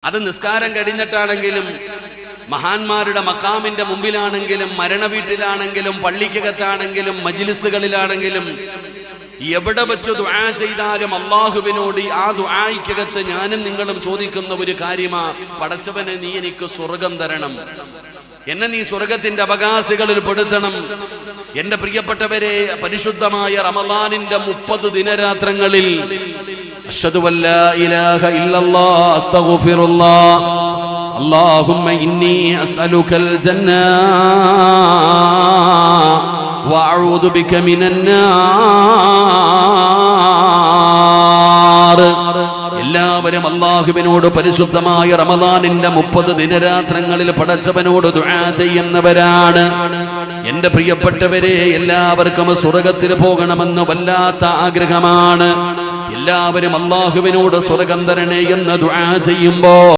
അത് നിസ്കാരം കഴിഞ്ഞിട്ടാണെങ്കിലും മഹാന്മാരുടെ മഖാമിന്റെ മുമ്പിലാണെങ്കിലും മരണ വീട്ടിലാണെങ്കിലും പള്ളിക്കകത്താണെങ്കിലും മജ്ലിസുകളിലാണെങ്കിലും എവിടെ വെച്ച് ദുആ ചെയ്താലും അല്ലാഹുവിനോട് ആ ദുആയ്ക്കകത്ത് ഞാനും നിങ്ങളും ചോദിക്കുന്ന ഒരു കാര്യമാ, പടച്ചവനെ നീ എനിക്ക് സ്വർഗം തരണം, എന്നെ നീ സ്വർഗത്തിന്റെ അവകാശികളിൽ പെടുത്തണം. എന്റെ പ്രിയപ്പെട്ടവരെ, പരിശുദ്ധമായ റമളാനിന്റെ 30 ദിനരാത്രങ്ങളിൽ അശ്ഹദു അല്ലാ ഇലാഹ ഇല്ലല്ലാഹ് അസ്തഗ്ഫിറുല്ലാഹ് അല്ലാഹുമ്മ ഇന്നി അസ്അലുകൽ ജന്ന വഅഊദു ബിക മിനൻ നാർ. എല്ലാവരും അല്ലാഹുവിനോട് പരിശുദ്ധമായ റമളാനിന്റെ 30 ദിനരാത്രങ്ങളിൽ പടച്ചവനോട് ദുആ ചെയ്യുന്നവരാണ്. എന്റെ പ്രിയപ്പെട്ടവരെ, എല്ലാവർക്കും സ്വർഗത്തിൽ പോകണമെന്ന് വല്ലാത്ത ആഗ്രഹമാണ്. എല്ലാവരും അല്ലാഹുവിനോട് സ്വർഗം തരണേ എന്ന് ദുആ ചെയ്യുമ്പോ